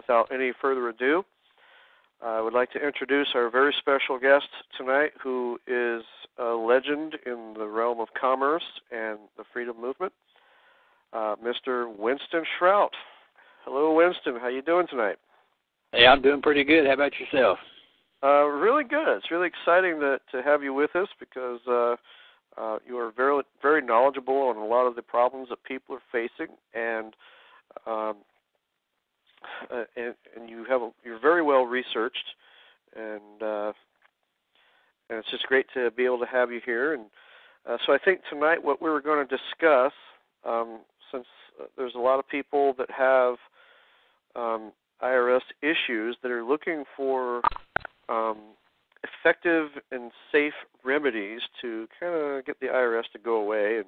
without any further ado, I would like to introduce our very special guest tonight, who is a legend in the realm of commerce and the freedom movement, Mr. Winston Shrout. Hello, Winston. How you doing tonight? Hey, I'm doing pretty good. How about yourself? Really good. It's really exciting to have you with us because you are very, very knowledgeable on a lot of the problems that people are facing, and you're very well researched, and it's just great to be able to have you here. And so I think tonight what we were going to discuss, since there's a lot of people that have IRS issues that are looking for effective and safe remedies to kind of get the IRS to go away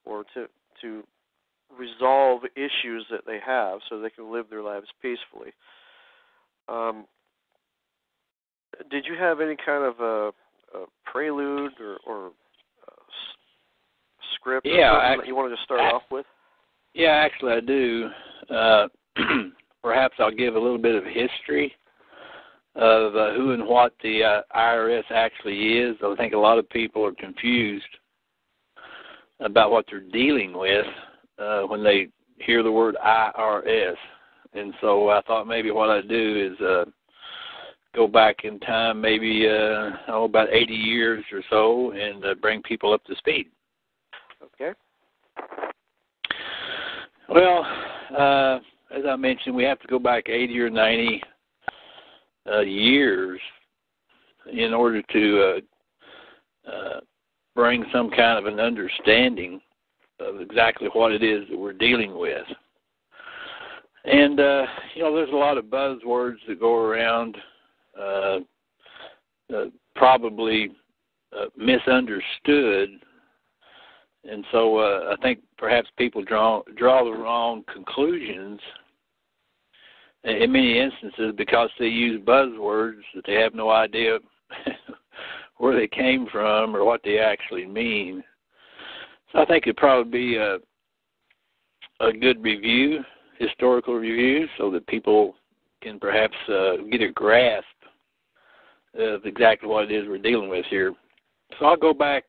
or to resolve issues that they have so they can live their lives peacefully. Did you have any kind of a prelude or script that you wanted to start off with? Yeah, actually I do. Perhaps I'll give a little bit of history of who and what the IRS actually is. I think a lot of people are confused about what they're dealing with when they hear the word IRS. And so I thought maybe what I'd do is go back in time, maybe about 80 years or so, and bring people up to speed. Okay. Well, as I mentioned, we have to go back 80 or 90 years in order to bring some kind of an understanding of exactly what it is that we're dealing with. And, there's a lot of buzzwords that go around, probably misunderstood. And so I think perhaps people draw the wrong conclusions in many instances because they use buzzwords that they have no idea where they came from or what they actually mean. So I think it'd probably be a good review, historical review, so that people can perhaps get a grasp of exactly what it is we're dealing with here. So I'll go back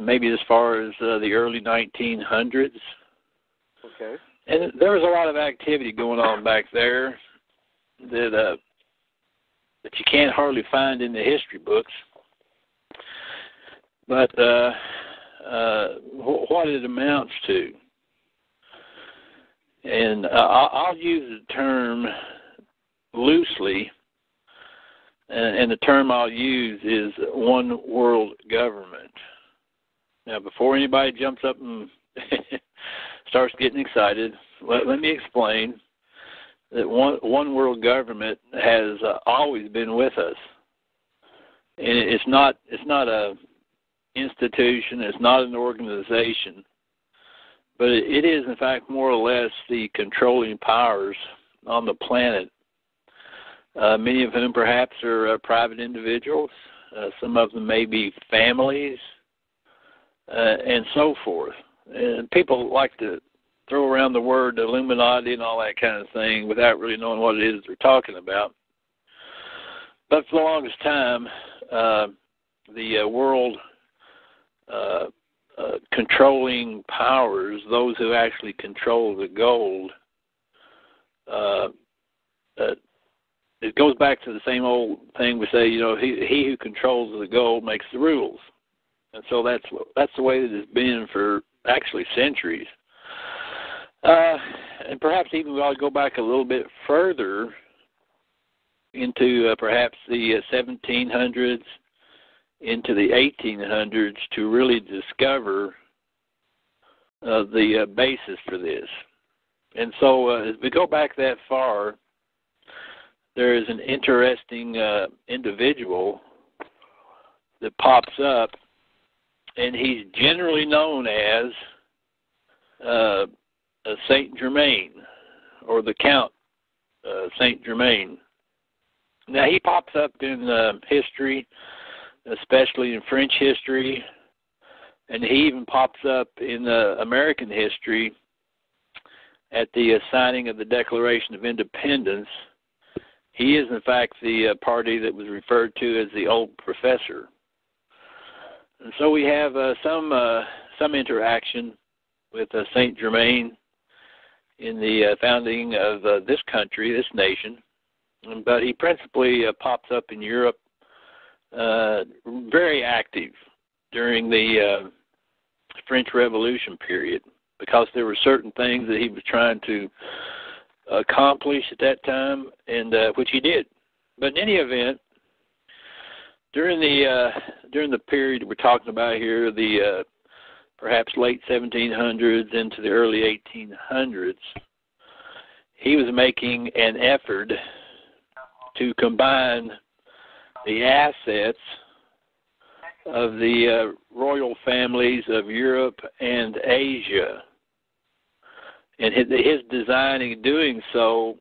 maybe as far as the early 1900s. Okay. And there was a lot of activity going on back there that you can't hardly find in the history books. But what it amounts to. And I'll use the term loosely, and the term I'll use is one world government. Now, before anybody jumps up and starts getting excited, let me explain that one world government has always been with us. And it's not a institution, it's not an organization, but it is, in fact, more or less the controlling powers on the planet. Many of whom perhaps are private individuals. Some of them may be families, and so forth. And people like to throw around the word Illuminati and all that kind of thing without really knowing what it is they're talking about. But for the longest time, the world controlling powers, those who actually control the gold, it goes back to the same old thing we say, he who controls the gold makes the rules. And so that's the way that it's been for actually centuries. And perhaps even we ought to go back a little bit further into perhaps the 1700s, into the 1800s to really discover the basis for this. And so as we go back that far, there is an interesting individual that pops up, and he's generally known as Saint Germain, or the Count Saint Germain. Now, he pops up in history, especially in French history, and he even pops up in American history at the signing of the Declaration of Independence, he is, in fact, the party that was referred to as the Old Professor. And so we have some interaction with Saint Germain in the founding of this country, this nation. But he principally pops up in Europe, very active during the French Revolution period, because there were certain things that he was trying to accomplish at that time, and which he did. But in any event, during the period we're talking about here, the perhaps late 1700s into the early 1800s, he was making an effort to combine the assets of the royal families of Europe and Asia. And his design in doing so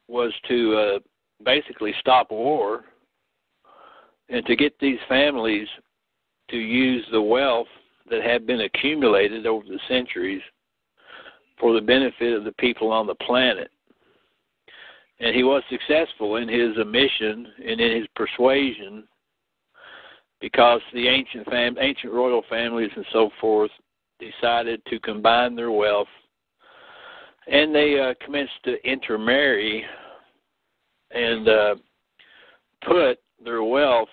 was to basically stop war and to get these families to use the wealth that had been accumulated over the centuries for the benefit of the people on the planet. And he was successful in his mission and in his persuasion, because the ancient royal families and so forth decided to combine their wealth, and they commenced to intermarry and put their wealth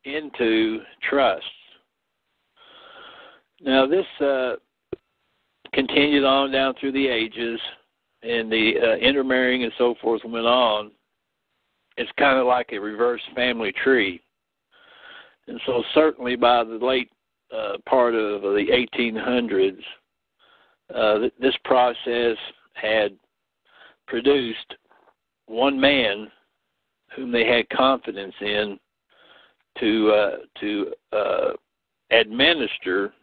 into trusts. Now, this continued on down through the ages, and the intermarrying and so forth went on. It's kind of like a reverse family tree. And so certainly by the late part of the 1800s, this process had produced one man whom they had confidence in to administer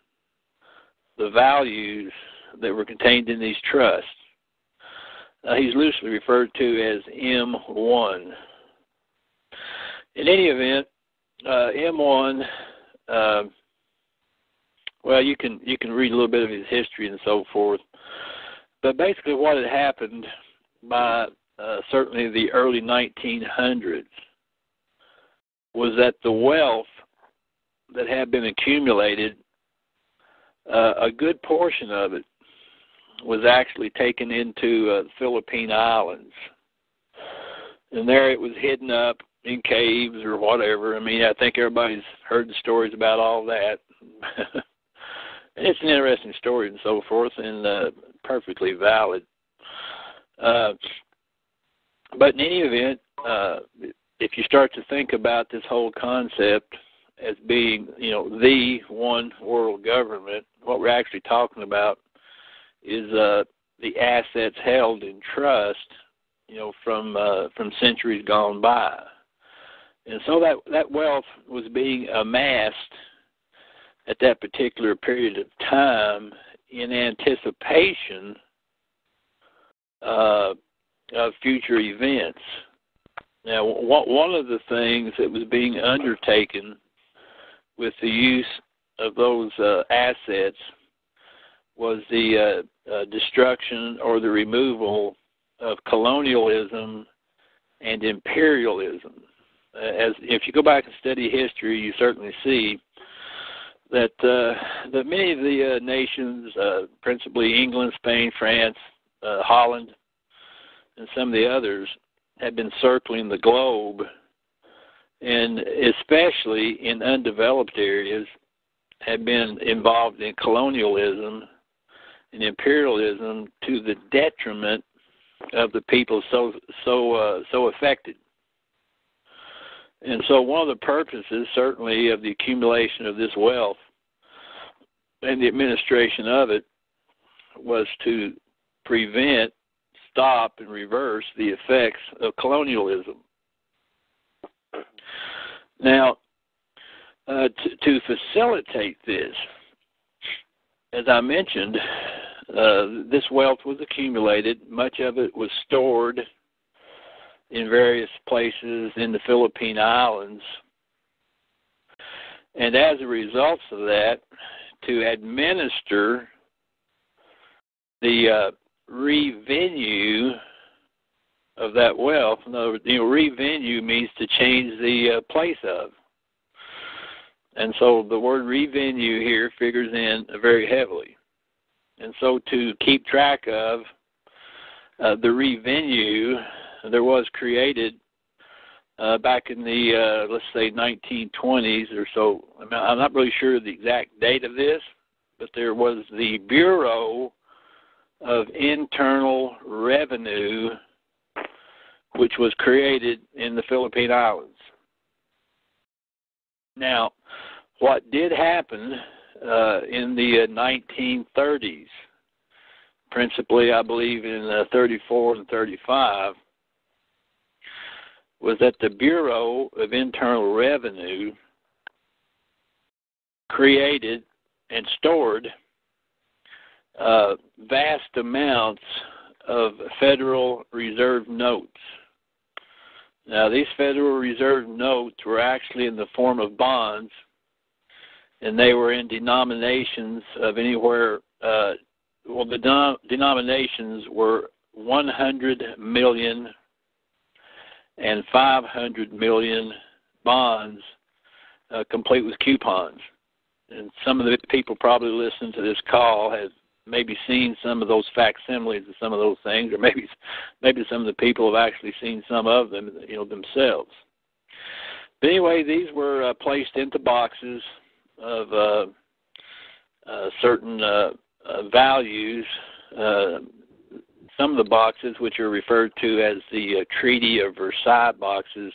the values that were contained in these trusts. He's loosely referred to as M1. In any event, M1, well, you can read a little bit of his history and so forth, but basically what had happened by certainly the early 1900s was that the wealth that had been accumulated, a good portion of it was actually taken into the Philippine Islands. And there it was hidden up in caves or whatever. I mean, I think everybody's heard the stories about all that. And it's an interesting story and so forth, and perfectly valid. But in any event, if you start to think about this whole concept as being, the one world government, what we're actually talking about is the assets held in trust, from centuries gone by. And so that wealth was being amassed at that particular period of time in anticipation of future events. Now, one of the things that was being undertaken with the use of those assets was the destruction or the removal of colonialism and imperialism. If you go back and study history, you certainly see that many of the nations, principally England, Spain, France, Holland, and some of the others, had been circling the globe, and especially in undeveloped areas, had been involved in colonialism and imperialism to the detriment of the people so affected. And so one of the purposes, certainly, of the accumulation of this wealth and the administration of it was to prevent, stop, and reverse the effects of colonialism. Now, to facilitate this, as I mentioned, this wealth was accumulated. Much of it was stored in various places in the Philippine Islands. And as a result of that, to administer the revenue of that wealth. In other words, revenue means to change the place of. And so the word revenue here figures in very heavily. And so to keep track of the revenue there was created back in the, let's say, 1920s or so. I'm not really sure the exact date of this, but there was the Bureau of Internal Revenue, which was created in the Philippine Islands. Now, what did happen in the 1930s, principally, I believe, in 34 and 35, was that the Bureau of Internal Revenue created and stored vast amounts of Federal Reserve notes. Now, these Federal Reserve notes were actually in the form of bonds, and they were in denominations of anywhere, the denominations were 100 million and 500 million bonds, complete with coupons. And some of the people probably listening to this call have maybe seen some of those facsimiles of some of those things, or maybe some of the people have actually seen some of them, themselves. But anyway, these were placed into boxes of certain values. Some of the boxes, which are referred to as the Treaty of Versailles boxes,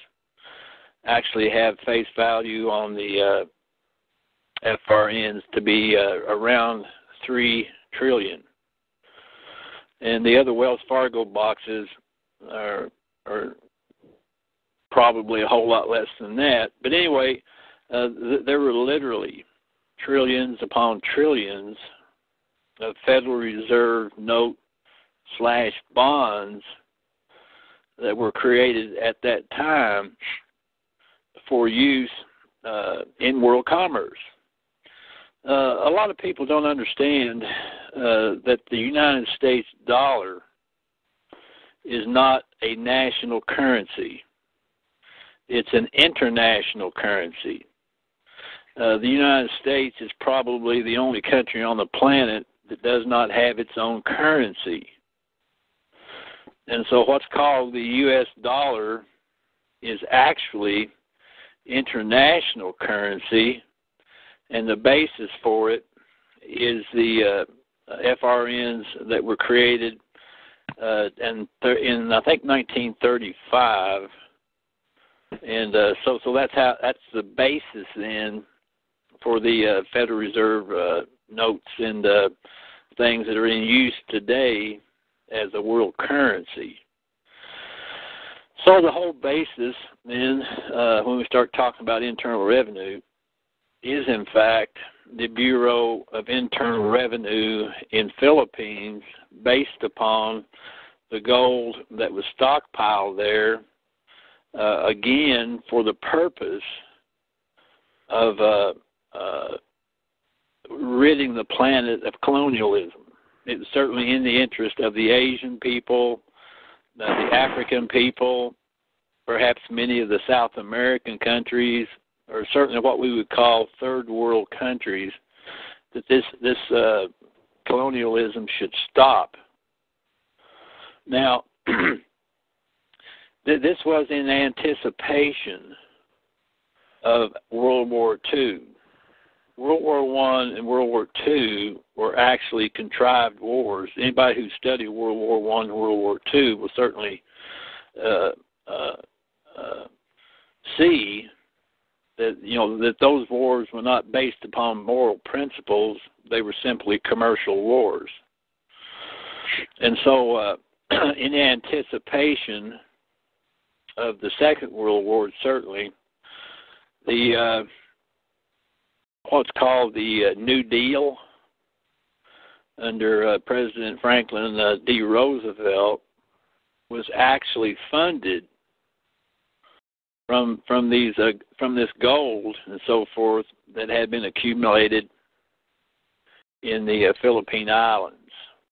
actually have face value on the FRNs to be around $3 trillion. And the other Wells Fargo boxes are probably a whole lot less than that. But anyway, there were literally trillions upon trillions of Federal Reserve note/bonds that were created at that time for use in world commerce. A lot of people don't understand that the United States dollar is not a national currency. It's an international currency. The United States is probably the only country on the planet that does not have its own currency. And so what's called the U.S. dollar is actually international currency, and the basis for it is the FRNs that were created in I think 1935, and so that's the basis then for the Federal Reserve notes and things that are in use today as a world currency. So the whole basis then, when we start talking about internal revenue, is in fact the Bureau of Internal Revenue in Philippines, based upon the gold that was stockpiled there, again for the purpose of ridding the planet of colonialism. It was certainly in the interest of the Asian people, the African people, perhaps many of the South American countries, or certainly what we would call third world countries, that this colonialism should stop. Now, this was in anticipation of World War II. World War I and World War II were actually contrived wars. Anybody who studied World War I and World War II will certainly see that that those wars were not based upon moral principles; they were simply commercial wars. And so, in anticipation of the Second World War, certainly the what's called the New Deal under President Franklin D. Roosevelt was actually funded from this gold and so forth that had been accumulated in the Philippine Islands.